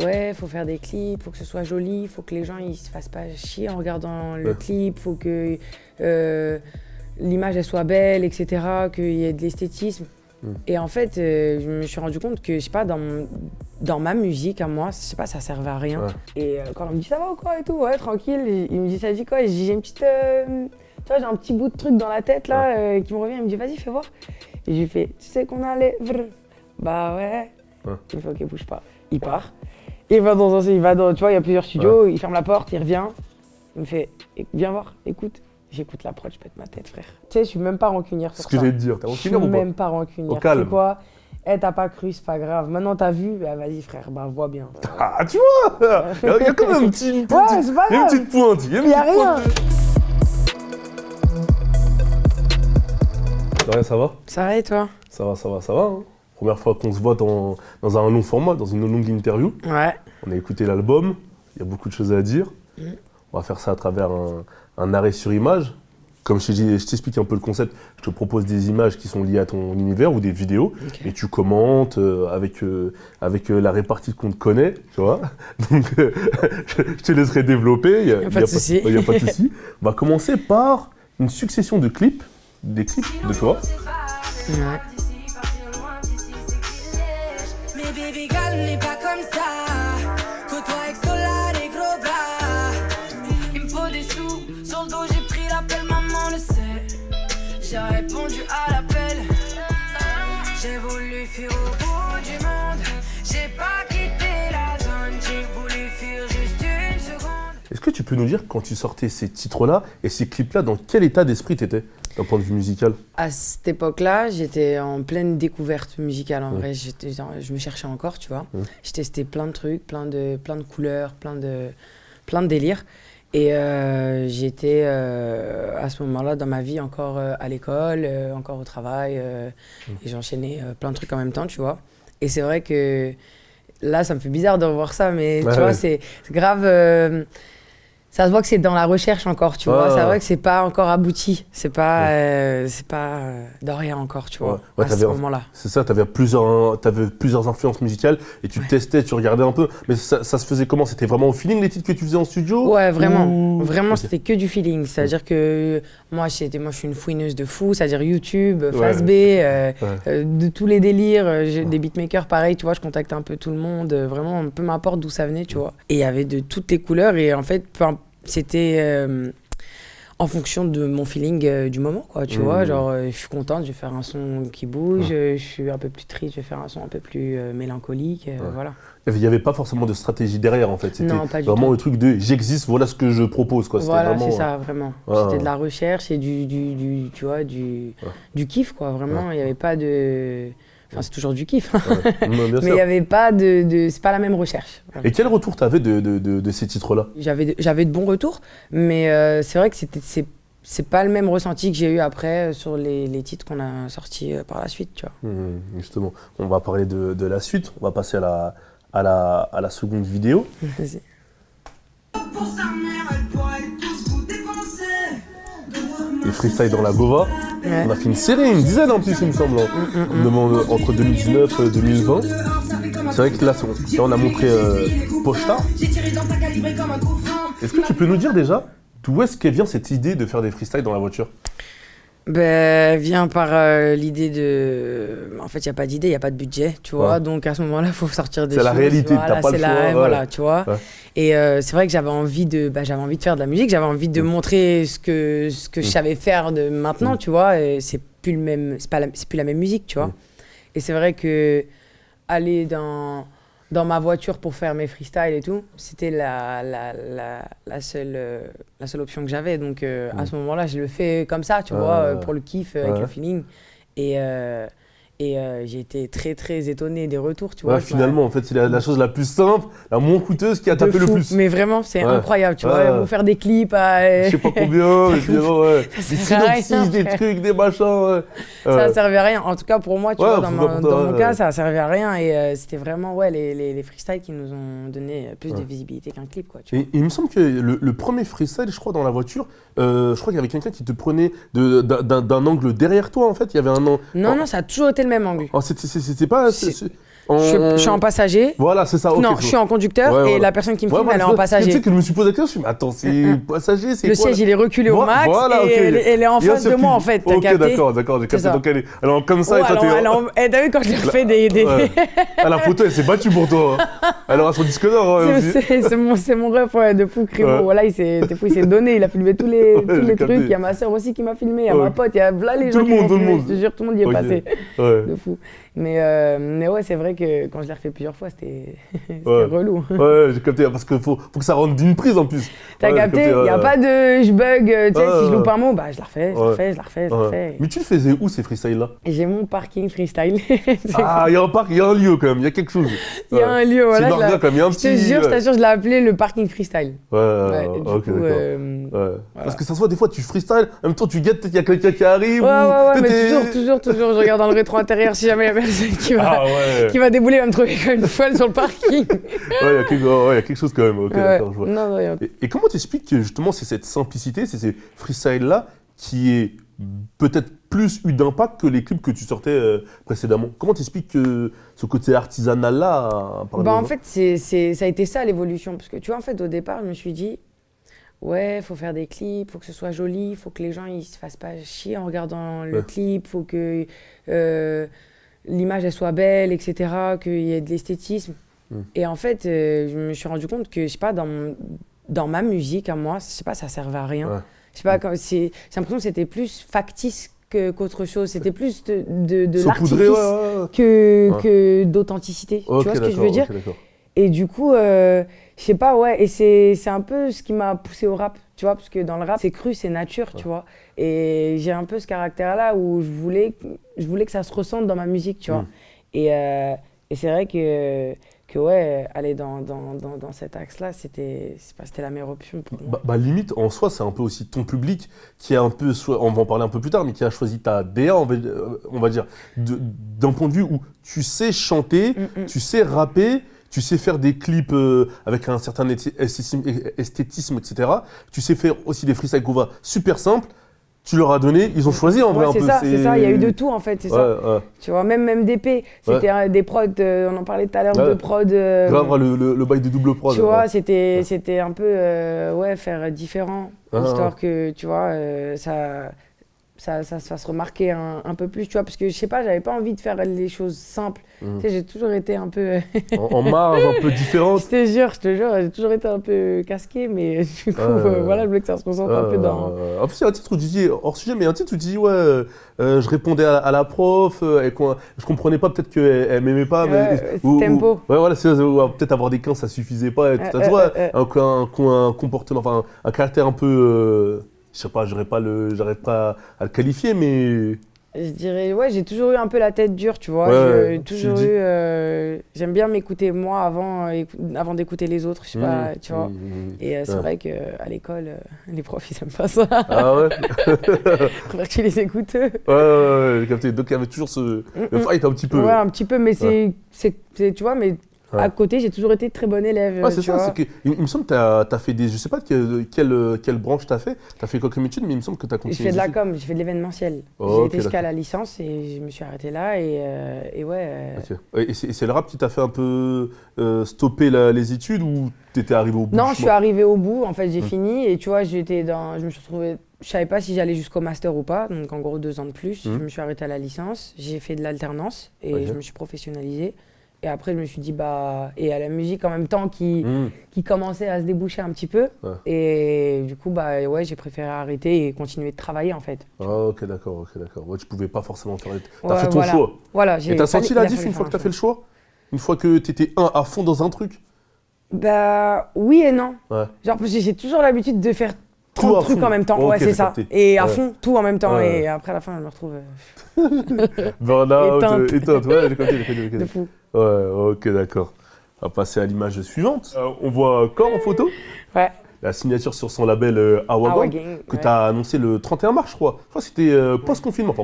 ouais, faut faire des clips, faut que ce soit joli, faut que les gens ils se fassent pas chier en regardant le clip, faut que l'image elle soit belle, etc., qu'il y ait de l'esthétisme. Et en fait, je me suis rendu compte que, je sais pas, dans ma musique à moi, je sais pas, ça servait à rien. Et quand on me dit ça va ou quoi et tout, ouais, tranquille, il me dit ça dit quoi, et je dis j'ai une petite, tu vois, j'ai un petit bout de truc dans la tête là qui me revient, il me dit vas-y fais voir. Et je lui fais, tu sais qu'on a les bah ouais. Il me fait ok bouge pas. Il part. Il va tu vois, il y a plusieurs studios, il ferme la porte, il revient. Il me fait viens voir, écoute. J'écoute la prod, je pète ma tête, frère. Tu sais, je suis même pas rancunière pour ça. Ce que j'allais te dire, t'es rancunière ou pas? Je suis même pas rancunière. Au calme. Tu sais quoi? T'as pas cru, c'est pas grave. Maintenant, t'as vu, bah vas-y, frère, bah vois bien. Ah, tu vois, il y a quand même un petit, une petite pointe. Il y a rien. Daria, ça va? Ça va et toi? Ça va. Hein. Première fois qu'on se voit dans un long format, dans une longue interview. Ouais. On a écouté l'album, il y a beaucoup de choses à dire. On va faire ça à travers un arrêt sur image. Comme je t'explique un peu le concept, je te propose des images qui sont liées à ton univers ou des vidéos, et tu commentes avec la répartie qu'on te connaît, tu vois. Donc, je te laisserai développer, il n'y a pas de souci. On va commencer par une succession de clips, des clips de toi. Ouais. J'ai répondu à l'appel. J'ai voulu fuir au bout du monde. J'ai pas quitté la zone. J'ai voulu fuir juste une seconde. Est-ce que tu peux nous dire, quand tu sortais ces titres-là et ces clips-là, dans quel état d'esprit t'étais, d'un point de vue musical? À cette époque-là, j'étais en pleine découverte musicale. En vrai, je me cherchais encore, tu vois. Je testais plein de trucs, plein de couleurs, plein de délires. Et j'étais à ce moment-là dans ma vie encore à l'école, encore au travail, et j'enchaînais plein de trucs en même temps, tu vois. Et c'est vrai que là, ça me fait bizarre de revoir ça, mais tu vois, c'est grave. Ça se voit que c'est dans la recherche encore, tu vois. C'est vrai que c'est pas encore abouti. C'est pas de rien encore, tu vois, à ce moment-là. C'est ça, t'avais plusieurs influences musicales et tu testais, tu regardais un peu. Mais ça se faisait comment? C'était vraiment au feeling les titres que tu faisais en studio? Ouais, vraiment. Vraiment, c'était que du feeling. C'est-à-dire que moi, je suis une fouineuse de fou. C'est-à-dire YouTube, Phase B, de tous les délires. Des beatmakers, pareil, tu vois, je contacte un peu tout le monde. Vraiment, peu m'importe d'où ça venait, tu vois. Et il y avait de toutes les couleurs. Et en fait, c'était en fonction de mon feeling du moment, quoi, tu vois. Genre, je suis contente, je vais faire un son qui bouge, je suis un peu plus triste, je vais faire un son un peu plus mélancolique, voilà. Il n'y avait pas forcément de stratégie derrière, en fait. C'était vraiment le truc de « j'existe, voilà ce que je propose », quoi. Voilà, vraiment, c'est ça, vraiment. C'était de la recherche et du kiff, quoi, vraiment. Il n'y avait pas de... Enfin, c'est toujours du kiff, hein. Mais il n'y avait pas c'est pas la même recherche. Voilà. Et quel retour tu avais de ces titres-là? J'avais de bons retours, mais c'est vrai que c'est pas le même ressenti que j'ai eu après sur les titres qu'on a sortis par la suite, tu vois. Justement, on va parler de la suite, on va passer à la seconde vidéo. Vas-y. Les freestyles dans la Gova. Ouais. On a fait une série, une dizaine en plus, il me semble, entre 2019 et 2020. C'est vrai que là, on a montré Pochta. Est-ce que tu peux nous dire déjà d'où est-ce qu'elle vient cette idée de faire des freestyles dans la voiture? Elle vient par l'idée de... En fait, il n'y a pas d'idée, il n'y a pas de budget, tu vois. Donc à ce moment-là, il faut sortir des choses. C'est la réalité, voilà, t'as pas le choix. Voilà, tu vois. Ouais. Et c'est vrai que j'avais envie de faire de la musique, j'avais envie de montrer ce que je savais faire de maintenant, tu vois. Et c'est plus la même musique, tu vois. Et c'est vrai que aller dans ma voiture pour faire mes freestyles et tout, c'était la seule option que j'avais. Donc à ce moment-là, je le fais comme ça, tu vois, pour le kiff, avec le feeling. Et j'ai été très très étonnée des retours, tu vois. Finalement, en fait, c'est la chose la plus simple, la moins coûteuse qui a tapé le plus. Mais vraiment, c'est incroyable, tu vois. Pour faire des clips à... Je sais pas combien, des synopsis, des trucs, des machins. Ça servait à rien. En tout cas, pour moi, tu vois, dans mon cas, ça servait à rien. Et c'était vraiment les freestyles qui nous ont donné plus de visibilité qu'un clip, quoi. Tu vois. Et il me semble que le premier freestyle, je crois, dans la voiture, je crois qu'il y avait quelqu'un qui te prenait d'un angle derrière toi, en fait. Il y avait un an. Non, ça a toujours été le même angle. Oh, c'était pas... Je suis en passager. Voilà, c'est ça. Okay, non, je suis en conducteur et la personne qui me filme, elle est en passager. Tu sais que je me suis posé la question, je me suis dit, mais attends, c'est passager, c'est quoi? Le siège, il est reculé au max et elle est en face de moi, en fait. T'as capté? D'accord, j'ai capté. Donc elle est comme ça et toi, t'es... T'as vu quand je lui refais des... La photo, elle s'est battue pour toi. Elle aura son disque d'or. C'est mon ref, de fou, Crimo. Voilà, il s'est donné, il a filmé tous les trucs. Il y a ma soeur aussi qui m'a filmé, il y a ma pote, il y a là les gens qui m'ont filmé. Je te jure, tout le monde y est passé. De fou. Mais ouais, c'est vrai que quand je l'ai refait plusieurs fois, c'était relou. Ouais, j'ai capté, parce qu'il faut que ça rentre d'une prise en plus. T'as capté? Il n'y a pas de je bug, tu sais, si je loupe un mot, bah je la refais. Mais tu le faisais où ces freestyles-là? J'ai mon parking freestyle. Ah, il y a un parc, il y a un lieu quand même, il y a quelque chose. Il y a un lieu, voilà. C'est normal quand même, il y a un petit... Je t'assure, je l'ai appelé le parking freestyle. Ok, d'accord. Parce que ça se voit, des fois, tu freestyle, en même temps, tu guettes, peut-être qu'il y a quelqu'un qui arrive. Ouais, mais toujours, je regarde dans le rétro intérieur si jamais il y a personne qui va débouler, va me trouver comme une folle sur le parking. Il y a quelque chose quand même. Ok, d'accord, je vois. Non, et comment t'expliques que justement c'est cette simplicité, c'est ces freestyles-là qui est peut-être plus eu d'impact que les clips que tu sortais précédemment? Comment t'expliques que ce côté artisanal-là en fait, ça a été ça l'évolution. Parce que tu vois, en fait, au départ, je me suis dit, ouais, faut faire des clips, faut que ce soit joli, faut que les gens ils se fassent pas chier en regardant le clip, faut que l'image elle soit belle, etc., qu'il y ait de l'esthétisme. Et en fait, je me suis rendu compte que, je sais pas, dans ma musique à moi, je sais pas, ça servait à rien. Je sais pas, j'ai l'impression que c'était plus factice qu'autre chose. C'était plus de l'artifice que d'authenticité. Tu vois ce que je veux dire? Et du coup, je sais pas, et c'est un peu ce qui m'a poussé au rap, tu vois, parce que dans le rap, c'est cru, c'est nature, tu vois. Et j'ai un peu ce caractère-là où je voulais que ça se ressente dans ma musique, tu vois. Et c'est vrai que aller dans cet axe-là, c'était la meilleure option pour moi. Limite, en soi, c'est un peu aussi ton public qui a un peu, on va en parler un peu plus tard, mais qui a choisi ta DA, on va dire, d'un point de vue où tu sais chanter, tu sais rapper, tu sais faire des clips avec un certain esthétisme, etc. Tu sais faire aussi des freestyles qu'on va super simples. Tu leur as donné, ils ont choisi en vrai un peu. C'est ça, il y a eu de tout en fait, c'est ça. Tu vois, même DP, c'était des prods, on en parlait tout à l'heure de prod. Grave, le bail de double prod. Tu vois, c'était un peu, faire différent, histoire que, tu vois, ça se fasse remarquer un peu plus, tu vois, parce que je sais pas, j'avais pas envie de faire les choses simples. Tu sais, j'ai toujours été un peu... en marge, un peu différente. Je te jure, j'ai toujours été un peu casqué, mais du coup, voilà, je voulais que ça se concentre un peu dans... En plus, il y a un titre où tu dis, hors sujet, mais un titre où tu dis, je répondais à la prof, je comprenais pas, peut-être qu'elle m'aimait pas, mais... tempo. Voilà, peut-être avoir des 15, ça suffisait pas. Tu vois, un comportement, enfin, un caractère un peu... je sais pas, j'arrive pas à le qualifier, mais... Je dirais, j'ai toujours eu un peu la tête dure, tu vois. J'ai toujours eu... j'aime bien m'écouter moi avant d'écouter les autres, je sais pas, tu vois. Et c'est vrai qu'à l'école, les profs, ils aiment pas ça. Ah ouais? Je préfère que tu les écoutes. Ouais, j'ai capté. Donc il y avait toujours le fight un petit peu. Ouais, un petit peu, mais c'est tu vois, mais... À côté, j'ai toujours été très bonne élève. C'est ça, il me semble que tu as fait des... Je sais pas quelle branche tu as fait. Tu as fait quoi comme étude, mais il me semble que tu as continué. Je fais de la com, j'ai fait de l'événementiel. J'ai été jusqu'à la licence et je me suis arrêtée là et ouais. Et c'est le rap qui t'a fait un peu stopper les études ou tu étais arrivé au bout? Non, je suis arrivée au bout. En fait, j'ai fini et tu vois, je me suis retrouvée... Je savais pas si j'allais jusqu'au master ou pas, donc en gros 2 ans de plus. Je me suis arrêtée à la licence, j'ai fait de l'alternance et je me suis professionnalisée. Et après, je me suis dit, et à la musique en même temps qui commençait à se déboucher un petit peu. Et du coup, j'ai préféré arrêter et continuer de travailler en fait. Ok, d'accord. Ouais, tu pouvais pas forcément faire... T'as fait ton choix. Voilà, et t'as senti la diff une fois que t'as fait le choix? Une fois que t'étais à fond dans un truc? Oui et non. Genre, parce que j'ai toujours l'habitude de faire 30 trucs en même temps, c'est ça. Et à fond, tout en même temps. Et après, à la fin, je me retrouve... Burnout, éteinte, j'ai compris. De fou. Ouais, ok, d'accord. On va passer à l'image suivante. On voit Core en photo. Ouais. La signature sur son label Awa Gang, que tu as annoncé le 31 mars, je crois. Je crois que c'était post-confinement.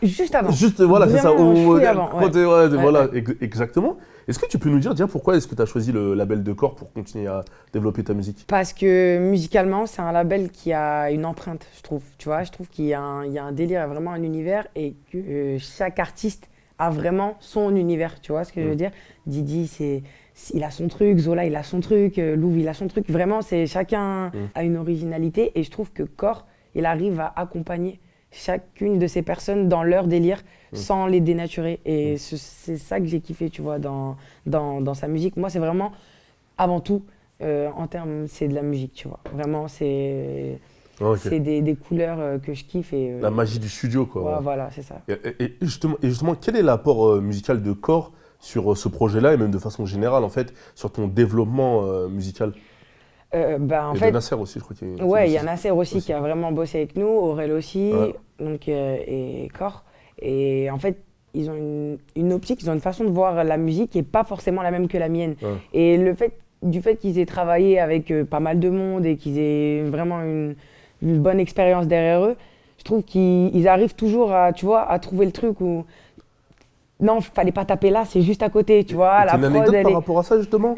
Juste avant. Voilà, c'est ça. Avant, voilà, exactement. Est-ce que tu peux nous dire pourquoi est-ce que tu as choisi le label de Core pour continuer à développer ta musique? Parce que musicalement, c'est un label qui a une empreinte, je trouve. Tu vois, je trouve qu'il y a un délire, vraiment un univers et que chaque artiste a vraiment son univers, tu vois ce que je veux dire. Didi, il a son truc, Zola, il a son truc, Louvre, il a son truc. Vraiment, chacun a une originalité et je trouve que Core, il arrive à accompagner chacune de ces personnes dans leur délire sans les dénaturer. Et c'est ça que j'ai kiffé, tu vois, dans sa musique. Moi, c'est vraiment, avant tout, en termes, c'est de la musique, tu vois. Vraiment, c'est des couleurs que je kiffe. Et, la magie du studio, quoi. Ouais, voilà, c'est ça. Et justement, quel est l'apport musical de Core sur ce projet-là et même de façon générale, en fait, sur ton développement musical? En et fait, de Nasser aussi, je crois qu'il y a. Ouais, il y a Nasser aussi qui a vraiment bossé avec nous, Aurel aussi, donc, et Core. Et en fait, ils ont une optique, ils ont une façon de voir la musique qui n'est pas forcément la même que la mienne. Et du fait qu'ils aient travaillé avec pas mal de monde et qu'ils aient vraiment une bonne expérience derrière eux, je trouve qu'ils arrivent toujours à, tu vois, à trouver le truc où non, fallait pas taper là, c'est juste à côté, tu vois. La prod, une anecdote par rapport à ça, justement?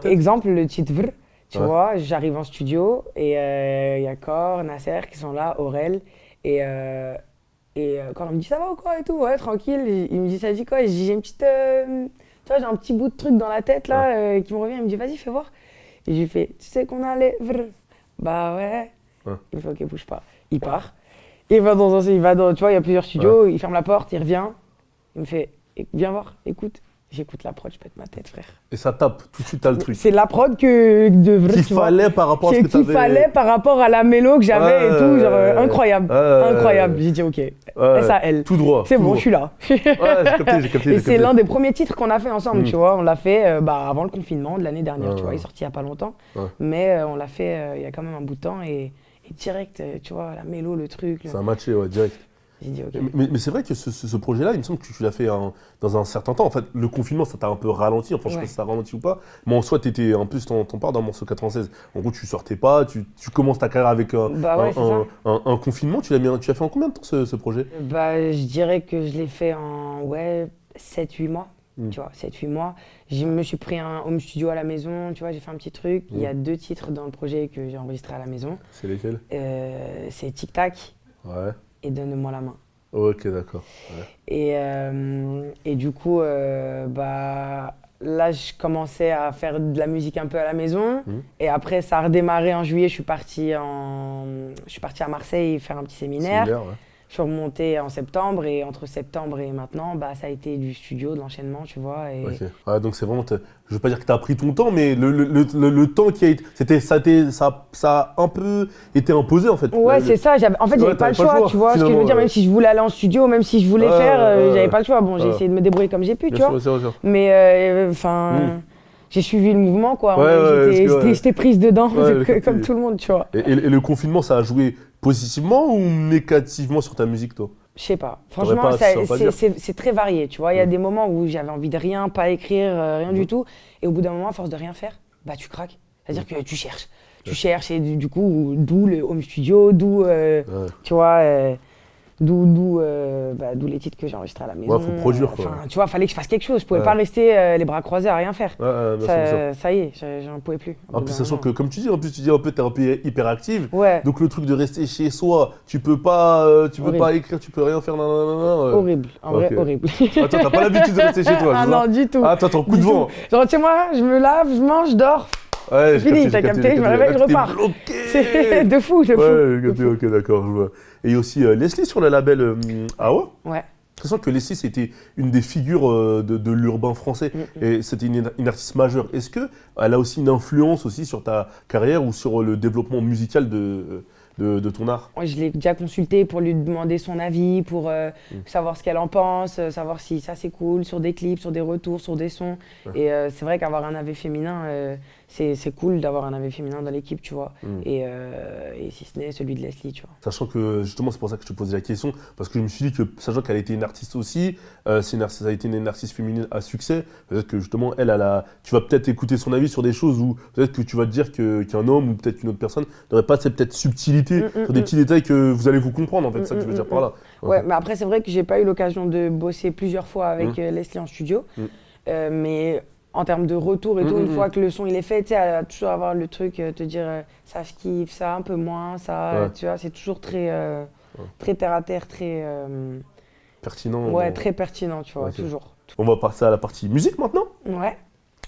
Exemple, le titre Vr, tu vois, j'arrive en studio et il y a Core, Nasser qui sont là, Aurel, et quand on me dit ça va ou quoi et tout, ouais, tranquille, il me dit ça dit quoi, et je dis j'ai une petite, tu vois, j'ai un petit bout de truc dans la tête là qui me revient, il me dit vas-y fais voir. Et je lui fais, tu sais qu'on a les Vr? Bah ouais. Il me fait ok, bouge pas. Il part, il va tu vois, il y a plusieurs studios, il ferme la porte, il revient. Il me fait, viens voir, écoute. J'écoute la prod, je pète ma tête, frère. Et ça tape, tout de suite t'as le truc. C'est la prod qu'il fallait par rapport à ce que t'avais. Qu'il fallait par rapport à la mélo que j'avais et tout, genre incroyable, incroyable. J'ai dit ok, SAL. Tout droit. C'est bon, je suis là. J'ai capté. Et c'est l'un des premiers titres qu'on a fait ensemble, tu vois. On l'a fait avant le confinement de l'année dernière, tu vois. Il est sorti il y a pas longtemps, mais on l'a fait il y a quand même un bout de temps et direct, tu vois, la mélo, le truc. Ça a matché, ouais, direct. J'ai dit, okay. Mais c'est vrai que ce projet-là, il me semble que tu l'as fait dans un certain temps. En fait, le confinement, ça t'a un peu ralenti. Enfin, je sais pas si ça a ralenti ou pas. Mais en soi, t'étais, en plus, t'en parles dans le morceau 96. En gros, tu sortais pas, tu commences ta carrière avec un confinement. Tu l'as fait en combien de temps, ce projet? Je dirais que je l'ai fait en 7-8 mois. Tu vois, 7-8 mois. Je me suis pris un home studio à la maison, tu vois, j'ai fait un petit truc. Il y a 2 titres dans le projet que j'ai enregistrés à la maison. C'est lesquels? C'est Tic Tac. Ouais. Et Donne-moi la main. Ok, d'accord. Ouais. Et du coup, là, je commençais à faire de la musique un peu à la maison. Et après, ça a redémarré en juillet. Je suis parti à Marseille faire un petit séminaire. Je suis remontée en septembre et entre septembre et maintenant, ça a été du studio, de l'enchaînement, tu vois. Et... Ok. Ouais, donc c'est vraiment, je veux pas dire que tu as pris ton temps, mais le temps qui a été, ça a un peu été imposé en fait. Ouais, c'est ça. En fait, j'avais pas le choix, tu vois. Ce que je veux dire, même si je voulais aller en studio, même si je voulais faire, j'avais pas le choix. Bon, j'ai essayé de me débrouiller comme j'ai pu, tu vois. Sûr. Mais j'ai suivi le mouvement, quoi. J'étais prise dedans, comme tout le monde, tu vois. Et le confinement, ça a joué positivement ou négativement sur ta musique, toi? Je sais pas. Franchement, c'est très varié, tu vois. Il y a des moments où j'avais envie de rien, pas écrire, rien du tout. Et au bout d'un moment, à force de rien faire, tu craques. C'est-à-dire que tu cherches. Tu cherches et du coup, d'où le home studio, tu vois... D'où les titres que j'ai enregistrés à la maison. Ouais, faut produire quoi. Tu vois, fallait que je fasse quelque chose. Je pouvais pas rester les bras croisés à rien faire. Ça y est, j'en pouvais plus. En plus, sachant que, comme tu dis, t'es un peu hyperactive. Ouais. Donc le truc de rester chez soi, tu peux pas écrire, tu peux rien faire. Horrible, en vrai, horrible. Attends, t'as pas l'habitude de rester chez toi. Ah non, du tout. Ah, t'as un coup de vent. Je rentre chez moi, je me lave, je mange, je dors. Ouais, c'est fini, t'as capté, je me réveille, je repars. C'est de fou. Ouais, capté, ok, d'accord, je vois. Et il y a aussi Leslie sur le label Awa. Ouais. Je sens que Leslie, c'était une des figures de l'urbain français. Et c'était une artiste majeure. Est-ce qu'elle a aussi une influence aussi sur ta carrière ou sur le développement musical de ton art? Ouais, je l'ai déjà consultée pour lui demander son avis, pour savoir ce qu'elle en pense, savoir si ça c'est cool, sur des clips, sur des retours, sur des sons. Et c'est vrai qu'avoir un avis féminin, c'est cool d'avoir un avis féminin dans l'équipe, tu vois. Et si ce n'est celui de Leslie, tu vois. Sachant que, justement, c'est pour ça que je te posais la question, parce que je me suis dit que, sachant qu'elle a été une artiste aussi, ça a été une artiste féminine à succès, peut-être que, justement, tu vas peut-être écouter son avis sur des choses où peut-être que tu vas te dire qu'un homme ou peut-être qu'une autre personne n'aurait pas cette peut-être subtilité sur des petits détails que vous allez vous comprendre, en fait, c'est ça que je veux dire par là. Ouais, mais après, c'est vrai que j'ai pas eu l'occasion de bosser plusieurs fois avec Leslie en studio, mais en termes de retour et tout, une fois que le son il est fait, tu sais, elle va toujours avoir le truc, te dire ça je kiffe, ça un peu moins, ça, tu vois, c'est toujours très terre à terre, très... pertinent. Ouais, très pertinent, tu vois, toujours. On va passer à la partie musique maintenant. Ouais.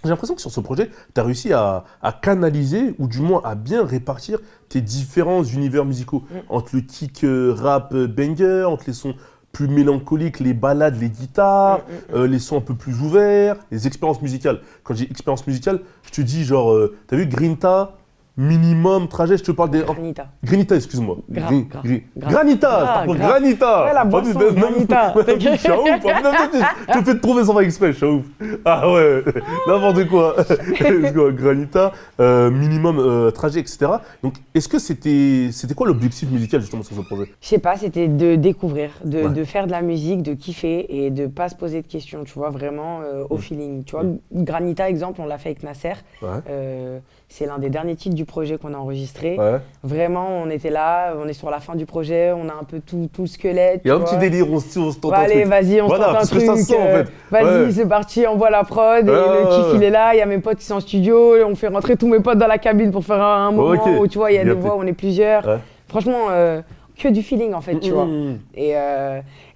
J'ai l'impression que sur ce projet, tu as réussi à canaliser, ou du moins à bien répartir tes différents univers musicaux. Entre le kick rap banger, entre les sons plus mélancoliques, les ballades, les guitares, les sons un peu plus ouverts, les expériences musicales. Quand j'ai expérience musicale, je te dis genre, t'as vu Grinta, Minimum, Trajet, je te parle des... Granita. Granita, excuse-moi. Granita. Granita. Ouais, la boisson, Granita. Je suis un ouf. Je te fais te trouver sans faire exprès, je suis un ouf. Ah ouais, n'importe quoi. Granita, Minimum, Trajet, etc. Donc, est-ce que c'était quoi l'objectif musical justement sur ce projet? Je sais pas, c'était de découvrir, de faire de la musique, de kiffer et de pas se poser de questions, tu vois, vraiment au feeling. Tu vois, Granita, exemple, on l'a fait avec Nasser. C'est l'un des derniers titres du projet qu'on a enregistré. Vraiment, on était là, on est sur la fin du projet, on a un peu tout le squelette. Il y a un petit délire, on se tente un truc. Allez, vas-y, on se tente un truc. Ça sent, en fait. Vas-y, c'est parti, on voit la prod. Et le kiff, il est là, il y a mes potes qui sont en studio. On fait rentrer tous mes potes dans la cabine pour faire un moment où, tu vois, il y a des voix, on est plusieurs. Franchement, que du feeling, en fait, tu vois.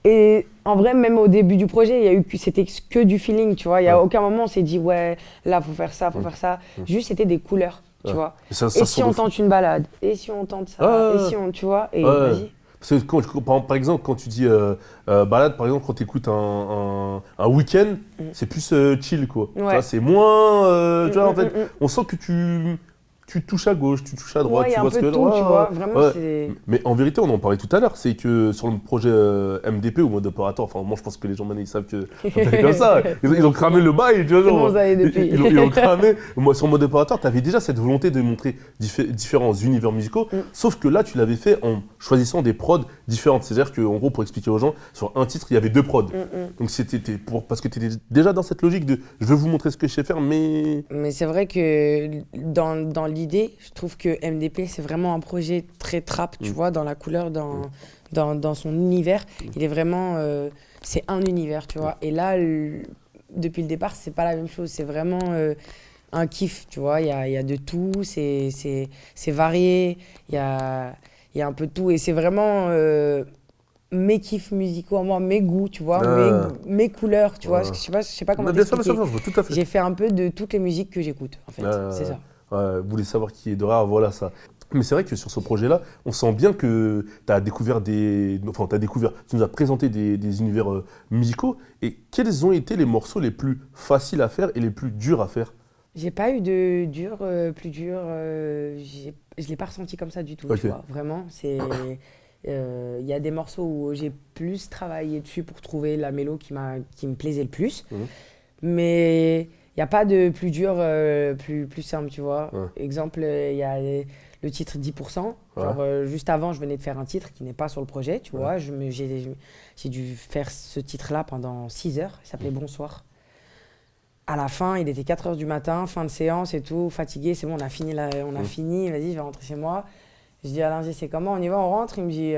Et en vrai, même au début du projet, c'était que du feeling, tu vois. Il n'y a aucun moment on s'est dit, ouais, là, faut faire ça, faut faire ça. Juste, c'était des couleurs, tu vois. Et si on tente une balade? Et si on tente ça? Et si on, tu vois? Et vas-y. Parce que par exemple, quand tu dis balade, par exemple, quand tu écoutes un week-end, c'est plus chill, quoi. C'est moins, tu vois, en fait, on sent que tu touches à gauche, tu touches à droite, tu vois ce que tu vois, vraiment c'est... Mais en vérité, on en parlait tout à l'heure, c'est que sur le projet MDP ou mode opérateur, enfin moi je pense que les gens maintenant ils savent que c'est comme ça, ils ont cramé le bail, tu vois, genre, ils ont cramé. Moi sur le mode opérateur, tu avais déjà cette volonté de montrer différents univers musicaux, sauf que là tu l'avais fait en choisissant des prods différentes, c'est-à-dire qu'en gros pour expliquer aux gens, sur un titre il y avait 2 prods, donc c'était parce que tu étais déjà dans cette logique de je veux vous montrer ce que je sais faire, mais c'est vrai que dans l'idée, je trouve que MDP, c'est vraiment un projet très trap, tu vois, dans la couleur, dans son univers. Il est vraiment... c'est un univers, tu vois. Et là, depuis le départ, c'est pas la même chose. C'est vraiment un kiff, tu vois. Il y a de tout, c'est varié, il y a un peu de tout. Et c'est vraiment... mes kiffs musicaux à moi, mes goûts, tu vois, mes couleurs, tu vois. Je sais pas comment t'expliquer. Bien sûr, je vois tout à fait. J'ai fait un peu de toutes les musiques que j'écoute, en fait. C'est ça. Vous voulez savoir qui est Dora, voilà ça. Mais c'est vrai que sur ce projet-là, on sent bien que tu as découvert tu nous as présenté des univers musicaux. Et quels ont été les morceaux les plus faciles à faire et les plus durs à faire? J'ai pas eu de plus dur. Je l'ai pas ressenti comme ça du tout, tu vois. Vraiment, c'est... Il y a des morceaux où j'ai plus travaillé dessus pour trouver la mélo qui me plaisait le plus. Mais il n'y a pas de plus dur, plus simple, tu vois. Exemple, il y a le titre 10%. Genre, juste avant, je venais de faire un titre qui n'est pas sur le projet, tu vois. J'ai dû faire ce titre-là pendant 6 heures. Il s'appelait Bonsoir. À la fin, il était 4 heures du matin, fin de séance et tout, fatigué. C'est bon, on a fini, vas-y, je vais rentrer chez moi. Je dis à l'ingé, c'est comment, on y va, on rentre? Il me dit,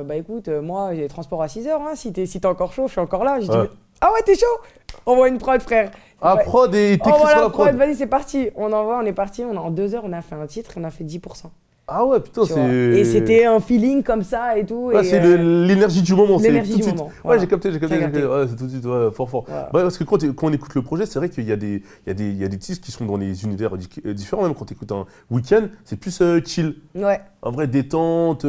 bah écoute, moi j'ai transport à 6 heures, hein. Si t'es encore chaud, je suis encore là. Je dis, ah ouais, t'es chaud? Envoie une prod, frère. Ah, prod et t'écris sur la prod. Vas-y, c'est parti. On est parti, en 2 heures, on a fait un titre, on a fait 10%. Ah ouais, putain, c'est... Et c'était un feeling comme ça et tout. Ouais, c'est l'énergie du moment. L'énergie du moment. Ouais, j'ai capté. Ouais, c'est tout de suite, fort. Voilà. Ouais, parce que quand on écoute le projet, c'est vrai qu'il y a des titres qui sont dans les univers différents. Même quand tu écoutes un week-end, c'est plus chill. Ouais. En vrai, détente,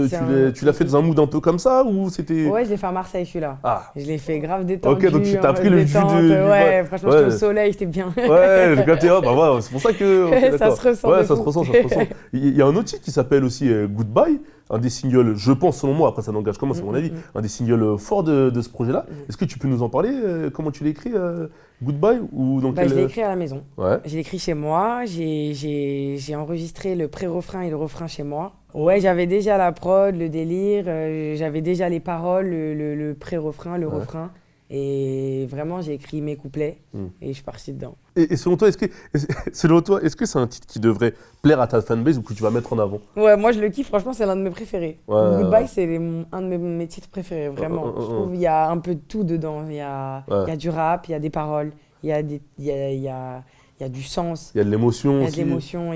tu l'as fait dans un mood un peu comme ça ou c'était... Ouais, je l'ai fait à Marseille, celui-là. Ah. Je l'ai fait grave détendu. Ok, donc tu t'as pris le jus de... Ouais, franchement, j'étais au soleil, j'étais bien. Ouais, j'ai capté. C'est pour ça que... Ça se ressent. Ouais, ça se ressent. Il y a un autre titre qui s'appelle aussi Goodbye, un des singles, je pense, selon moi, après ça n'engage que moi, c'est mon avis, un des singles forts de ce projet-là. Est-ce que tu peux nous en parler? Comment tu l'as écrit, Goodbye ou dans Je l'ai écrit à la maison. Ouais. Je l'ai écrit chez moi, j'ai enregistré le pré-refrain et le refrain chez moi. Ouais, j'avais déjà la prod, le délire, j'avais déjà les paroles, le pré-refrain, le refrain. Et vraiment, j'ai écrit mes couplets et je suis parti dedans. Et selon toi, est-ce que c'est un titre qui devrait plaire à ta fanbase ou que tu vas mettre en avant? Ouais, moi je le kiffe, franchement, c'est l'un de mes préférés. Goodbye, c'est un de mes titres préférés, vraiment. Je trouve qu'il y a un peu de tout dedans. Il y a du rap, il y a des paroles, il y a du sens. Il y a de l'émotion aussi. Il y a de l'émotion,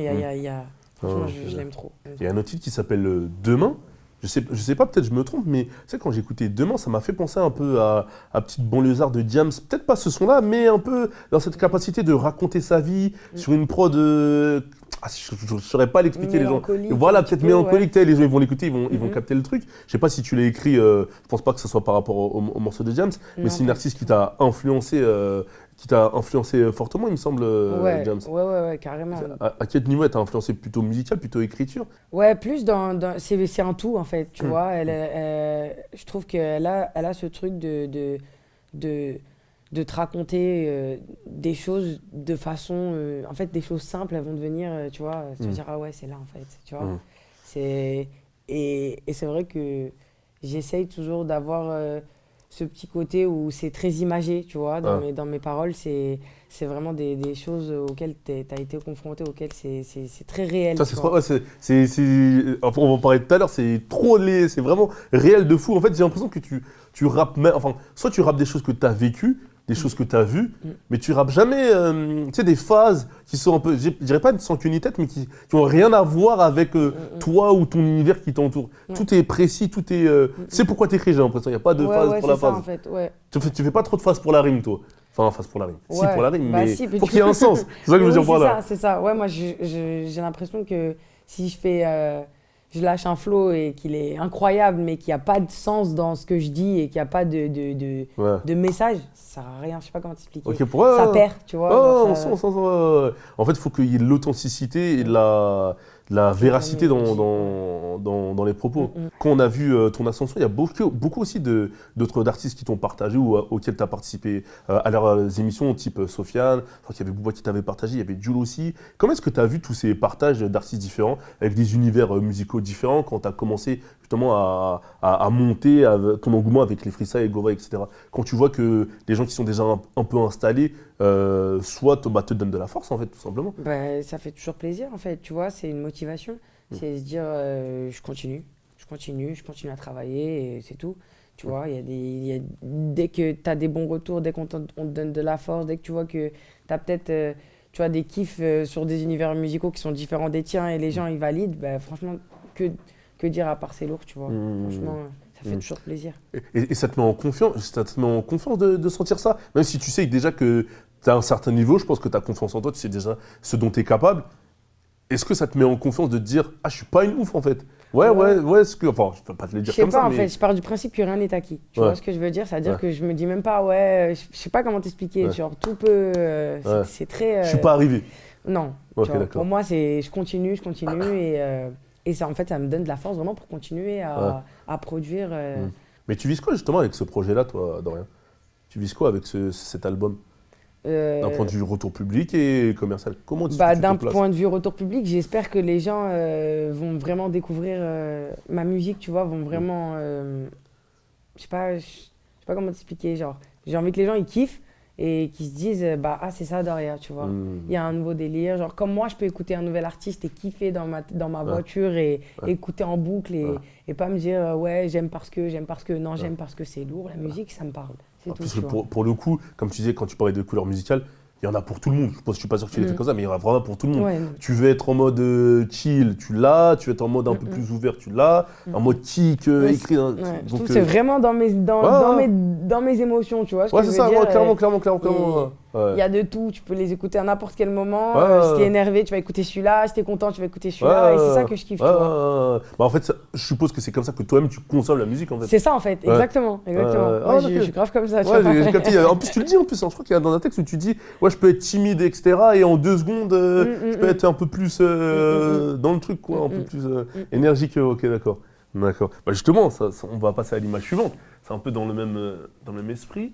franchement, je l'aime trop. Il y a un autre titre qui s'appelle Demain. je sais pas, peut-être je me trompe, mais tu sais, quand j'écoutais Demain, ça m'a fait penser un peu à Petite banlieusard de Diams. Peut-être pas ce son-là, mais un peu dans cette capacité de raconter sa vie sur une prod. Je ne saurais pas l'expliquer, les gens. Et voilà, peut-être mélancolique, les gens ils vont l'écouter, ils vont capter le truc. Je sais pas si tu l'as écrit, je pense pas que ce soit par rapport au morceau de Diams, mais c'est une artiste qui t'a influencé. Fortement, il me semble, Diams. Ouais, carrément. À quel niveau elle t'a influencé? Plutôt musical, plutôt écriture? Ouais, plus c'est un tout en fait, tu vois. Je trouve qu'elle a ce truc de te raconter des choses de façon. En fait, des choses simples, elles vont devenir, tu vois, tu vas dire, ah ouais, c'est là en fait, tu vois. Et c'est vrai que j'essaye toujours d'avoir ce petit côté où c'est très imagé, tu vois, dans mes paroles, c'est vraiment des choses auxquelles tu as été confronté, auxquelles c'est très réel. Ça, enfin, on va en parler tout à l'heure, c'est vraiment réel de fou. En fait, j'ai l'impression que tu rappes, enfin, soit tu rappes des choses que tu as vécues, des choses que tu as vues, mais tu rappes jamais tu sais, des phases qui sont un peu, je dirais pas sans queue ni tête, mais qui n'ont rien à voir avec toi ou ton univers qui t'entoure. Tout est précis, tout est. C'est pourquoi tu écris, j'ai l'impression. Il n'y a pas de phase pour la phase. En fait, tu fais pas trop de phases pour la rime, toi. Enfin, phase pour la rime. Si, pour la rime, bah, mais si, faut qu'il y ait un sens. C'est ça que je veux dire par là. C'est ça. Ouais, moi, j'ai l'impression que si je lâche un flow et qu'il est incroyable, mais qu'il n'y a pas de sens dans ce que je dis et qu'il n'y a pas de message, ça sert à rien. Je sais pas comment t'expliquer. Ça perd, tu vois. En fait, il faut qu'il y ait de l'authenticité et de la véracité dans les propos. Quand on a vu ton ascension, il y a beaucoup aussi d'autres artistes qui t'ont partagé ou auxquels tu as participé à leurs émissions, type Sofiane. Je crois qu'il y avait Booba qui t'avait partagé, il y avait Jules aussi. Comment est-ce que tu as vu tous ces partages d'artistes différents, avec des univers musicaux différents, quand tu as commencé justement à monter ton engouement avec les freestyles et Gova, etc. Quand tu vois que les gens qui sont déjà un peu installés, soit te donnent de la force, en fait, tout simplement. Ça fait toujours plaisir, en fait, tu vois, c'est une motivation. C'est se dire, je continue à travailler et c'est tout. Tu vois, dès que tu as des bons retours, dès qu'on te donne de la force, dès que tu vois que tu as peut-être tu vois, des kiffs sur des univers musicaux qui sont différents des tiens et les gens ils valident, franchement, que dire à part c'est lourd, tu vois. Franchement, ça fait toujours plaisir. Et ça te met en confiance, de sentir ça, même si tu sais déjà que tu as un certain niveau, je pense que tu as confiance en toi, tu sais déjà ce dont tu es capable. Est-ce que ça te met en confiance de te dire « Ah, je suis pas une ouf en fait ». Ouais, enfin, je peux pas te le dire comme ça. Je sais pas, en fait, je pars du principe que rien n'est acquis. Tu vois ce que je veux dire? C'est-à-dire que je me dis même pas, je sais pas comment t'expliquer. Genre, tout peut. C'est très. Je suis pas arrivé. Non. Okay, pour moi, c'est je continue et ça, en fait, ça me donne de la force vraiment pour continuer à produire. Mais tu vises quoi justement avec ce projet-là, toi, Dorian? Tu vises quoi avec cet album? D'un point de vue retour public et commercial, comment tu te places? D'un point de vue retour public, j'espère que les gens vont vraiment découvrir ma musique, tu vois, vont vraiment, je sais pas comment t'expliquer, genre, j'ai envie que les gens ils kiffent et qu'ils se disent, c'est ça Doria, tu vois, il y a un nouveau délire, genre comme moi je peux écouter un nouvel artiste et kiffer dans ma voiture et écouter en boucle et pas me dire, j'aime parce que, non, j'aime parce que c'est lourd, la musique ça me parle. Parce que pour le coup, comme tu disais, quand tu parlais de couleurs musicales, il y en a pour tout le monde. Je suis pas sûr que tu l'aies fait comme ça, mais il y en a vraiment pour tout le monde. Ouais, tu veux être en mode chill, tu l'as. Tu veux être en mode un peu plus ouvert, tu l'as. En mode kick, écrit. Je trouve que c'est vraiment dans mes émotions, tu vois ce que je veux dire. Clairement. Il y a de tout, tu peux les écouter à n'importe quel moment. Si t'es énervé, tu vas écouter celui-là. Si t'es content, tu vas écouter celui-là. Et c'est ça que je kiffe, tu vois. En fait, je suppose que c'est comme ça que toi-même tu consommes la musique, en fait. C'est ça, en fait, exactement. Je suis grave comme ça. En plus, tu le dis, je crois qu'il y a dans un texte où tu dis, je peux être timide, etc. Et en 2 secondes, je peux être un peu plus dans le truc, quoi, un peu plus énergique. Ok, d'accord. Justement, on va passer à l'image suivante. C'est un peu dans le même esprit.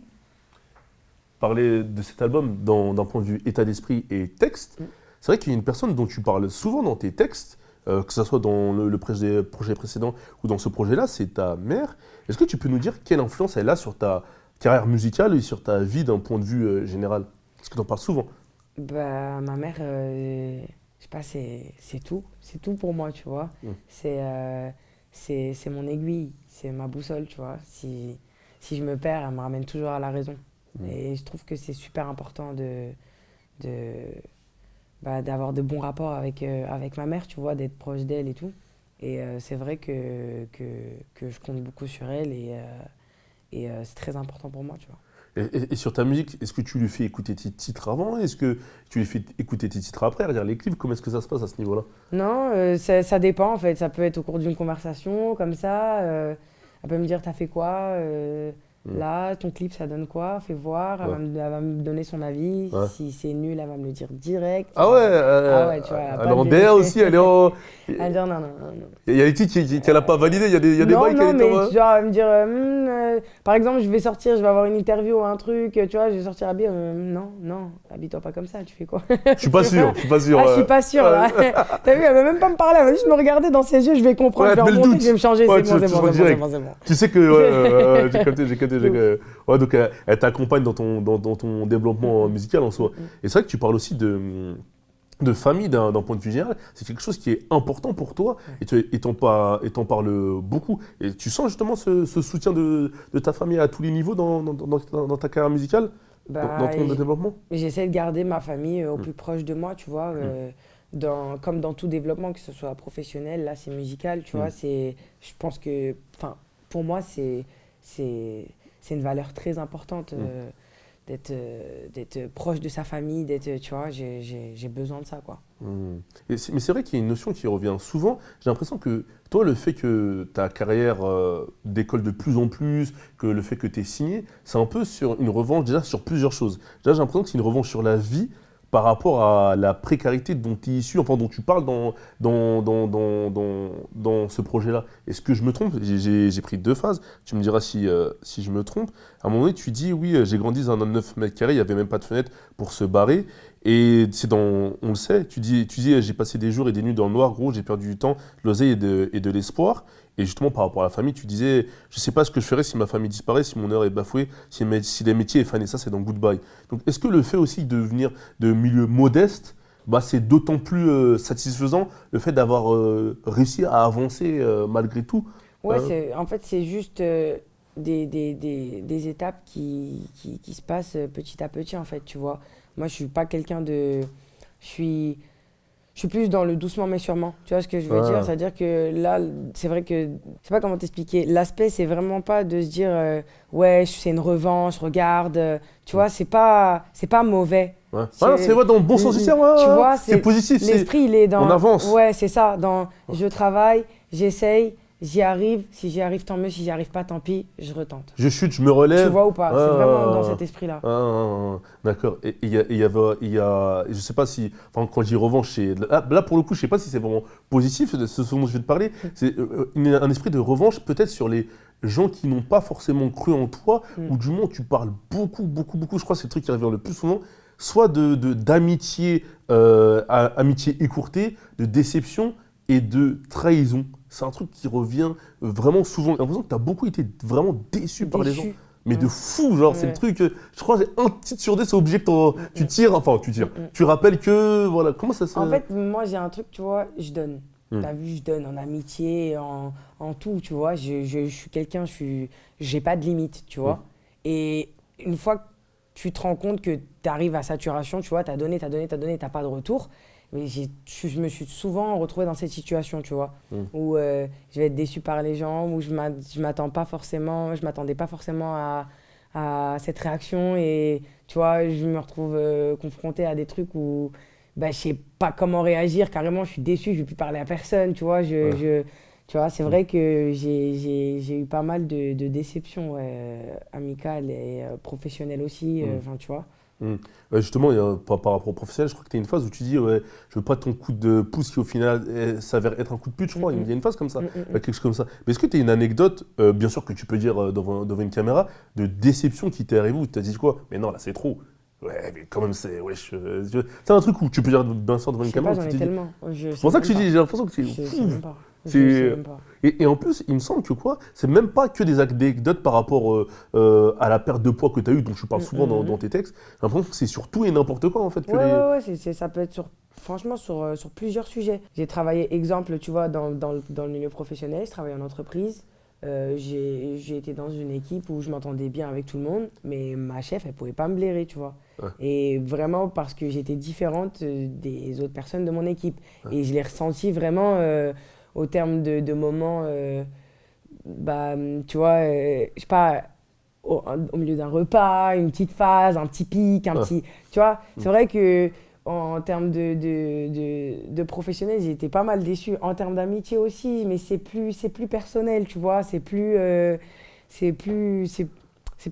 Parler de cet album d'un point de vue état d'esprit et texte, c'est vrai qu'il y a une personne dont tu parles souvent dans tes textes, que ce soit dans le projet précédent ou dans ce projet-là, c'est ta mère. Est-ce que tu peux nous dire quelle influence elle a sur ta carrière musicale et sur ta vie d'un point de vue général? Parce que tu en parles souvent. Ma mère, je sais pas, c'est tout pour moi, tu vois. C'est mon aiguille, c'est ma boussole, tu vois. Si je me perds, elle me ramène toujours à la raison. Et je trouve que c'est super important d'avoir de bons rapports avec ma mère, tu vois, d'être proche d'elle et tout. Et c'est vrai que je compte beaucoup sur elle et c'est très important pour moi, tu vois. Et sur ta musique, est-ce que tu lui fais écouter tes titres avant? Est-ce que tu lui fais écouter tes titres après? Regarde les clips, comment est-ce que ça se passe à ce niveau-là? Non, ça dépend en fait. Ça peut être au cours d'une conversation, comme ça. Elle peut me dire, t'as fait quoi là, ton clip, ça donne quoi? Fais voir. Ouais. Elle va me donner son avis. Ouais. Si c'est nul, elle va me le dire direct. Ah ouais, Ah ouais, tu vois, elle est en DA aussi, elle est en... Elle va me dire non, non, non, non. Il y a des titres qu'elle n'a pas validés, il y a des Non, bails non, qu'elle mais est en... tu vois, elle va me dire, par exemple, je vais avoir une interview ou un truc, tu vois, je vais sortir habillée. Non, non, habille-toi pas comme ça, tu fais quoi? Je suis pas sûr, je suis pas sûr. Ah, je suis pas sûre, là. T'as vu, elle va même pas me parler, elle va juste me regarder dans ses yeux, je vais comprendre, Ouais, je vais mais le remonter, doute. je vais me changer, Ouais, c'est bon, tu c'est vois bon, c'est direct. bon, c'est bon. Tu sais que j'ai capté. Ouais, donc elle t'accompagne dans ton développement musical en soi. Et c'est vrai que tu parles aussi de famille d'un point de vue général. C'est quelque chose qui est important pour toi et t'en parles beaucoup. Et tu sens justement ce soutien de ta famille à tous les niveaux dans ta carrière musicale, dans ton développement? J'essaie de garder ma famille au plus proche de moi, tu vois. Comme dans tout développement, que ce soit professionnel, là c'est musical, tu vois. Je pense que, pour moi, c'est une valeur très importante d'être proche de sa famille, tu vois, j'ai besoin de ça, quoi. Mais c'est vrai qu'il y a une notion qui revient souvent. J'ai l'impression que toi, le fait que ta carrière décolle de plus en plus, que le fait que tu es signé, c'est un peu sur une revanche déjà sur plusieurs choses. Déjà, j'ai l'impression que c'est une revanche sur la vie par rapport à la précarité dont tu es issu, enfin dont tu parles dans ce projet-là. Est-ce que je me trompe? J'ai pris 2 phases, tu me diras si je me trompe. À un moment donné, tu dis, oui, j'ai grandi dans un 9 mètres carrés, il n'y avait même pas de fenêtre pour se barrer. Et on le sait, tu dis j'ai passé des jours et des nuits dans le noir, gros, j'ai perdu du temps, de l'oseille et de l'espoir. Et justement, par rapport à la famille, tu disais, je ne sais pas ce que je ferais si ma famille disparaît, si mon heure est bafouée, si les métiers est fané, ça c'est dans Goodbye. Donc est-ce que le fait aussi de venir de milieux modestes, c'est d'autant plus satisfaisant le fait d'avoir réussi à avancer malgré tout? Ouais, en fait, c'est juste des étapes qui se passent petit à petit, en fait, tu vois. Moi, je suis pas quelqu'un de... Je suis plus dans le doucement mais sûrement. Tu vois ce que je veux dire? C'est-à-dire que là, c'est vrai que... Je sais pas comment t'expliquer. L'aspect, c'est vraiment pas de se dire ouais, c'est une revanche, regarde. Tu vois, c'est pas mauvais. Ouais. C'est vrai, dans le bon sens du terme. Tu vois, c'est positif. L'esprit, il est dans... On avance. Ouais, c'est ça. Je travaille, j'essaye. J'y arrive, si j'y arrive tant mieux, si j'y arrive pas tant pis, je retente. Je chute, je me relève. Tu vois ou pas? C'est vraiment dans cet esprit-là. D'accord. Et il y a, je sais pas si, quand j'y revanche, là pour le coup, je sais pas si c'est vraiment positif, ce dont je vais te parler. C'est un esprit de revanche peut-être sur les gens qui n'ont pas forcément cru en toi, ou du moins tu parles beaucoup. Je crois que c'est le truc qui revient le plus souvent. Soit d'amitié, amitié écourtée, de déception et de trahison. C'est un truc qui revient vraiment souvent. J'ai l'impression que tu as beaucoup été vraiment déçu par les gens. Mais de fou, genre, c'est le truc. Je crois que un titre sur 10, c'est obligé que tu tires. Tu rappelles que. Voilà, comment ça se. En fait, moi, j'ai un truc, tu vois, je donne. T'as vu, je donne en amitié, en tout, tu vois. Je suis quelqu'un, j'ai pas de limite, tu vois. Et une fois que tu te rends compte que tu arrives à saturation, tu vois, t'as donné, t'as pas de retour. Mais je me suis souvent retrouvée dans cette situation, tu vois, où je vais être déçue par les gens, où je m'attendais pas forcément à cette réaction. Et tu vois, je me retrouve confrontée à des trucs où je sais pas comment réagir. Carrément, je suis déçue, je ne vais plus parler à personne, tu vois. Tu vois, c'est vrai que j'ai eu pas mal de déceptions amicales et professionnelles aussi, tu vois. Justement, par rapport au professionnel, je crois que tu as une phase où tu dis ouais, je veux pas ton coup de pouce qui au final s'avère être un coup de pute, je crois. Il y a une phase comme ça, quelque chose comme ça. Mais est-ce que tu as une anecdote, bien sûr que tu peux dire devant une caméra, de déception qui t'est arrivée où tu t'as dit quoi? Mais non, là c'est trop. Ouais, mais quand même, c'est un truc où tu peux dire bien sûr devant une caméra. J'en ai tellement. C'est pour ça que je dis, j'ai l'impression que c'est fou. Je sais même pas. Et en plus, il me semble que c'est même pas que des anecdotes par rapport à la perte de poids que tu as eue, dont tu parles souvent dans tes textes. J'ai l'impression que c'est sur tout et n'importe quoi en fait. Ça peut être franchement sur plusieurs sujets. J'ai travaillé, exemple, tu vois, dans le milieu professionnel, je travaille en entreprise. J'ai été dans une équipe où je m'entendais bien avec tout le monde, mais ma chef, elle pouvait pas me blairer, tu vois. Et vraiment parce que j'étais différente des autres personnes de mon équipe. Et je l'ai ressenti vraiment au terme de moments, bah, tu vois, je sais pas, au milieu d'un repas, une petite phase, un petit pic, un petit... Tu vois, c'est vrai que en termes de professionnel, j'ai été pas mal déçue. En termes d'amitié aussi, mais c'est plus personnel, tu vois, c'est plus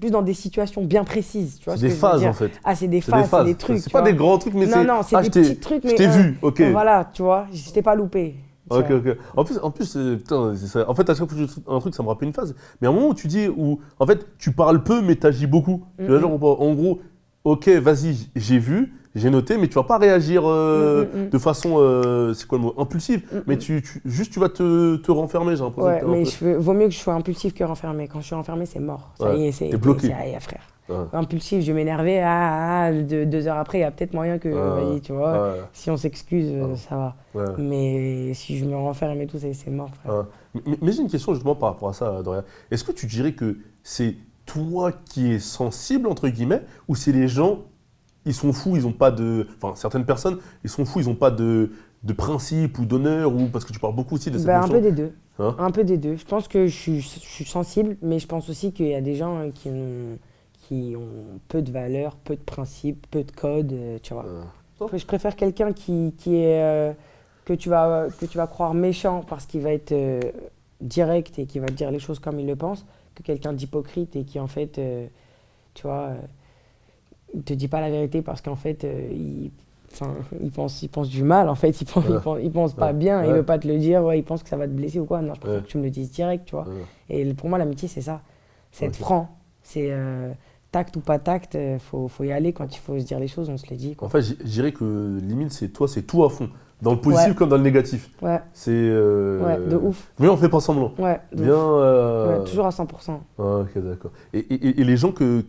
dans des situations bien précises, tu vois C'est ce des que je veux phases dire. en fait. Ah, c'est des phases, c'est des trucs. C'est pas des grands trucs, mais c'est. Non, c'est des petits trucs, mais. Je t'ai vu, ok. Voilà, tu vois, je t'ai pas loupé. Ok. En plus putain, c'est ça. En fait, à chaque fois que je dis un truc, ça me rappelle une phase. Mais à un moment où tu dis, en fait, tu parles peu, mais t'agis beaucoup. Tu vois, genre, en gros, ok, vas-y, j'ai vu, j'ai noté, mais tu vas pas réagir de façon, c'est quoi le mot, impulsive. Mais juste, tu vas te renfermer, j'ai l'impression. Ouais, mais vaut mieux que je sois impulsif que renfermé. Quand je suis renfermé, c'est mort. Ça y est, t'es bloqué. Ça y est, frère. Impulsif, je vais m'énerver, 2 heures après, il y a peut-être moyen que, vas-y, tu vois, si on s'excuse, ça va. Mais si je me renferme et tout, c'est mort, frère. Mais j'ai une question justement par rapport à ça, Doria. Est-ce que tu dirais que c'est toi qui es sensible, entre guillemets, ou c'est les gens, ils sont fous, ils ont pas de... Enfin, certaines personnes, ils sont fous, ils ont pas de principe ou d'honneur, ou parce que tu parles beaucoup aussi de cette notion. Un peu des deux. Un peu des deux. Je pense que je suis sensible, mais je pense aussi qu'il y a des gens qui ont peu de valeurs, peu de principes, peu de codes, tu vois. Je préfère quelqu'un qui est que tu vas croire méchant parce qu'il va être direct et qui va te dire les choses comme il le pense, que quelqu'un d'hypocrite et qui en fait, tu vois, il te dit pas la vérité parce qu'en fait, il pense du mal, en fait, il pense pas bien, il veut pas te le dire, il pense que ça va te blesser ou quoi. Non, je préfère que tu me le dises direct, tu vois. Et pour moi, l'amitié, c'est ça, c'est être franc, c'est tact ou pas tact, faut y aller quand il faut se dire les choses, on se les dit, quoi. En fait, je dirais que limite, c'est tout à fond. Dans le positif comme dans le négatif. Ouais. C'est. De ouf. Mais on fait pas semblant. Ouais. Bien. Toujours à 100%. Ok, d'accord. Et les gens qui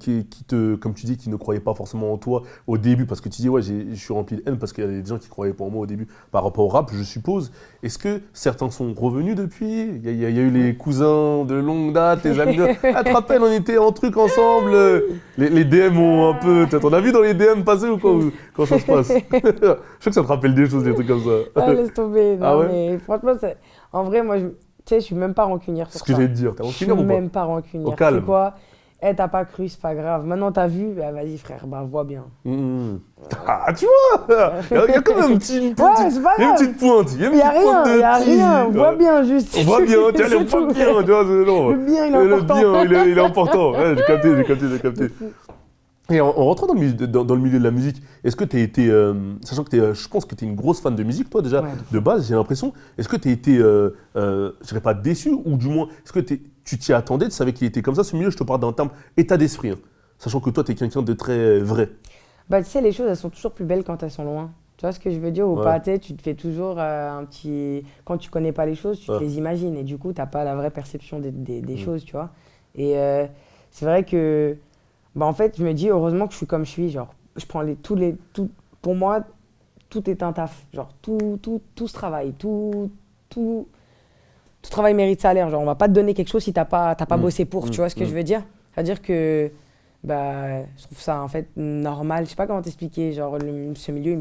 te, comme tu dis, qui ne croyaient pas forcément en toi au début, parce que tu dis, ouais, je suis rempli de haine parce qu'il y a des gens qui croyaient pas en moi au début par rapport au rap, je suppose. Est-ce que certains sont revenus depuis ? Il y a eu les cousins de longue date, les amis de. Ah, tu te rappelles, on était en truc ensemble. Les DM ont un peu. On a vu dans les DM passer ou quoi, quand ça se passe. Je sais que ça te rappelle des choses, des trucs comme ça. Ah, laisse tomber. Non, ouais mais franchement, en vrai, moi, tu sais, je suis même pas rancunière pour ça. C'est ce que j'allais te dire. T'es rancunière ou pas ? Je suis même pas rancunière. Au calme. Tu sais quoi ? T'as pas cru, c'est pas grave. Maintenant, t'as vu, bah vas-y, frère, bah vois bien. Ah, tu vois, il y a quand même une petite pointe. Il y a rien. Vois bien, juste. On voit bien, tiens, le bien, tu vois. Le bien, il est important. Le bien, il est important. Ouais, j'ai capté. Et en rentrant dans le milieu de la musique, est-ce que tu as été, sachant que je pense que tu es une grosse fan de musique, toi déjà, de base, j'ai l'impression, est-ce que tu as été, je dirais pas déçu, ou du moins, est-ce que tu t'y attendais, tu savais qu'il était comme ça, ce milieu, je te parle d'un terme état d'esprit, hein, sachant que toi, tu es quelqu'un de très vrai. Bah tu sais, les choses, elles sont toujours plus belles quand elles sont loin. Tu vois ce que je veux dire ou pas ? Tu te fais toujours un petit... Quand tu connais pas les choses, tu te les imagines, et du coup, t'as pas la vraie perception des choses, tu vois. Et c'est vrai que... Bah en fait, je me dis heureusement que je suis comme je suis, genre je prends pour moi tout est un taf, genre tout se travaille, tout travail mérite salaire, genre on va pas te donner quelque chose si t'as pas bossé pour, tu vois ce que je veux dire ? C'est-à-dire que bah je trouve ça en fait normal, je sais pas comment t'expliquer, genre ce milieu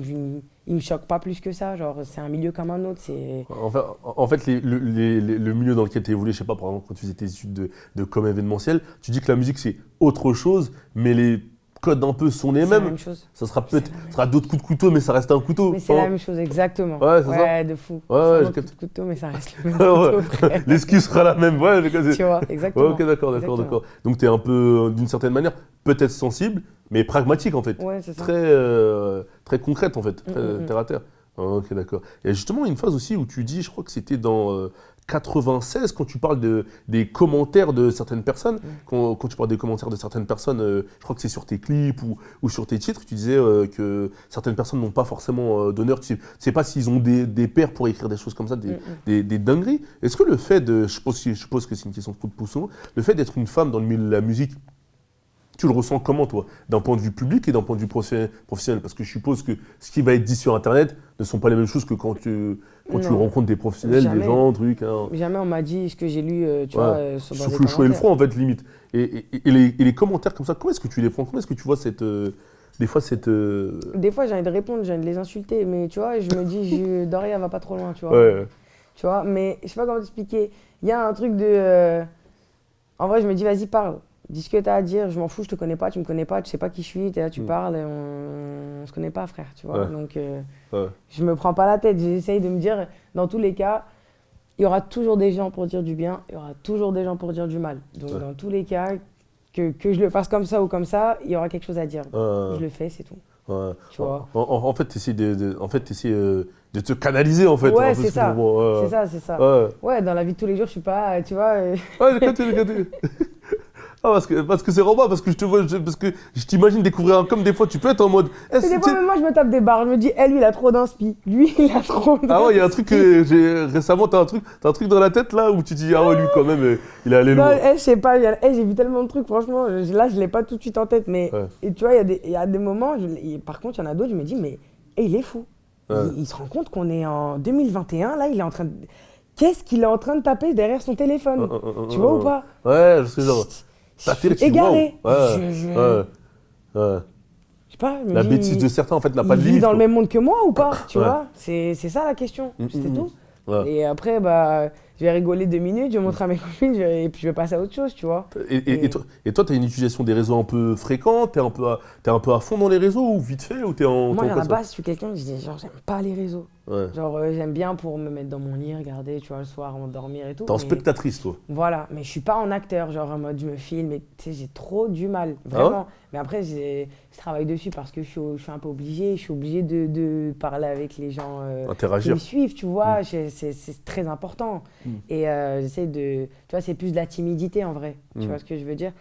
il me choque pas plus que ça, genre c'est un milieu comme un autre, c'est... En fait le milieu dans lequel tu évolué, je sais pas, par exemple quand tu faisais tes études de com événementiel, tu dis que la musique c'est autre chose, mais les codes un peu sont les mêmes. C'est la même chose. Ça sera d'autres coups de couteau, mais ça reste un couteau. Mais c'est la même chose, exactement. Ouais, c'est ça. De fou. Ouais, c'est un coup de couteau, mais ça reste le même couteau, frère. L'excuse sera la même, ouais. Tu vois, exactement. Ouais, ok, d'accord. Donc tu es un peu, d'une certaine manière, peut-être sensible, mais pragmatique en fait. Ouais, c'est ça. Très concrète en fait, très terre à terre. Ok, d'accord. Il y a justement une phase aussi où tu dis, je crois que c'était dans 96, quand tu parles des commentaires de certaines personnes, quand tu parles des commentaires de certaines personnes, je crois que c'est sur tes clips ou sur tes titres, tu disais que certaines personnes n'ont pas forcément d'honneur. Tu sais pas s'ils ont des pairs pour écrire des choses comme ça, des dingueries. Est-ce que le fait de, je suppose que c'est une question de coup de pouce, le fait d'être une femme dans le milieu de la musique, tu le ressens comment, toi, d'un point de vue public et d'un point de vue professionnel ? Parce que je suppose que ce qui va être dit sur Internet ne sont pas les mêmes choses que quand tu rencontres des professionnels, Jamais. des gens, trucs. Hein. Jamais on m'a dit ce que j'ai lu, tu vois, dans Sauf des le choix et le commentaires. froid, en fait, limite. Et les commentaires comme ça, comment est-ce que tu les prends ? Comment est-ce que tu vois des fois, Des fois, j'ai envie de répondre, j'ai envie de les insulter, mais tu vois, je me dis, Doria va pas trop loin, tu vois. Ouais. Tu vois, mais je sais pas comment t'expliquer. Il y a un truc de... En vrai, je me dis, vas-y, parle. Dis ce que t'as à dire. Je m'en fous, je te connais pas, tu me connais pas, tu sais pas qui je suis. T'es là, tu parles et on se connaît pas, frère. Tu vois, donc je me prends pas la tête. J'essaye de me dire, dans tous les cas, il y aura toujours des gens pour dire du bien, il y aura toujours des gens pour dire du mal. Donc dans tous les cas, que je le fasse comme ça ou comme ça, il y aura quelque chose à dire. Je le fais, c'est tout. Tu vois. En fait, tu essaies de te canaliser, en fait. Ouais, c'est ça. C'est ça. Ouais, dans la vie de tous les jours, je suis pas, tu vois... Ouais, j'ai capté. Ah, parce que c'est Romain, parce que je te vois, parce que je t'imagine découvrir comme des fois, tu peux être en mode... Des fois, même moi, je me tape des barres. Je me dis, lui, il a trop d'inspi. Lui, il a trop d'inspi. Ah ouais, il y a un truc que récemment, t'as un truc dans la tête, là, où tu dis, ah ouais, lui, quand même, il est allé loin. Je sais pas, j'ai vu tellement de trucs, franchement. Là, je l'ai pas tout de suite en tête. Mais et tu vois, il y a des moments, par contre, il y en a d'autres, je me dis, mais il est fou. Il se rend compte qu'on est en 2021, là, il est en train de... Qu'est-ce qu'il est en train de taper derrière son téléphone? Tu vois ou pas? Ouais, je sais genre... Je suis égaré. Ouais. Je sais pas, la bêtise de certains, en fait, n'a pas de limite. Il vit dans le même monde que moi ou pas? Tu vois? C'est ça la question. C'était tout. Et après, je vais rigoler 2 minutes, je vais montrer à mes copines et puis je vais passer à autre chose, tu vois. Et toi, t'as une utilisation des réseaux un peu fréquente? T'es un peu à fond dans les réseaux ou vite fait ou t'es en... Moi, à la base, je suis quelqu'un, genre, j'aime pas les réseaux. Ouais. Genre, j'aime bien pour me mettre dans mon lit, regarder, tu vois, le soir, avant de dormir et tout. T'es en spectatrice, toi? Voilà, mais je suis pas en acteur, genre en mode je me filme, et tu sais, j'ai trop du mal, vraiment. Ah ouais? Mais après, je travaille dessus parce que je suis un peu obligée, je suis obligée de parler avec les gens qui me suivent, tu vois, c'est très important. Et j'essaie de, tu vois, c'est plus de la timidité en vrai, tu vois ce que je veux dire.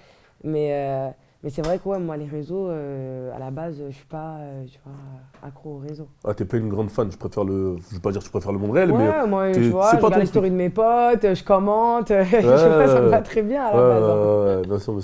Mais c'est vrai que ouais, moi, les réseaux, à la base, je suis pas tu vois, accro aux réseaux. Ah, t'es pas une grande fan, je veux pas dire que tu préfères le monde réel, mais... Ouais, moi, tu vois, je regarde les stories de mes potes, je commente, je sais pas, ça me va très bien à la base. Ouais, bien sûr.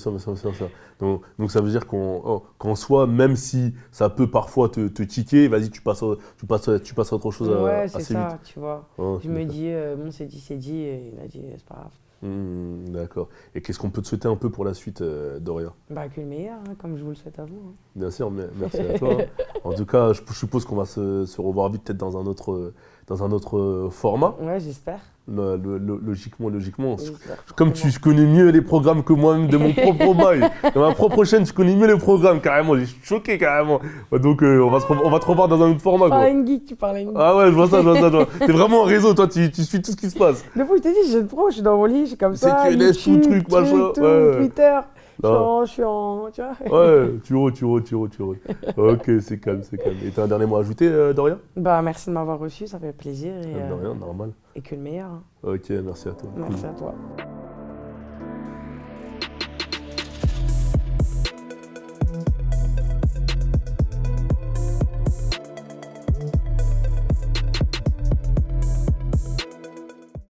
Donc ça veut dire qu'en soi, même si ça peut parfois te tiquer, vas-y, tu passes à autre chose assez vite. Ouais, c'est ça, tu vois. Je me dis, bon, c'est dit, et il a dit, c'est pas grave. D'accord. Et qu'est-ce qu'on peut te souhaiter un peu pour la suite, Doria? Que le meilleur, hein, comme je vous le souhaite à vous. Hein. Bien sûr, merci à toi. En tout cas, je suppose qu'on va se revoir vite, peut-être dans un autre format. Ouais, j'espère. Logiquement. Comme tu connais mieux les programmes que moi-même de mon propre bail, dans ma propre chaîne, tu connais mieux les programmes, carrément. Je suis choqué, carrément. Donc, on va te revoir dans un autre format. Tu parles à une geek. Ah ouais, je vois ça. T'es vraiment en réseau, toi, tu suis tout ce qui se passe. Des fois, je te dis, je suis dans mon lit, je suis comme ça. C'est que laisse tout truc, machin. Twitter. Je suis en. Tu vois. Ouais, tu roules. Ok, c'est calme. Et t'as un dernier mot à ajouter, Doria? Merci de m'avoir reçu, ça fait plaisir. De rien, normal. Et que le meilleur. Hein. Ok, merci à toi. Merci à toi.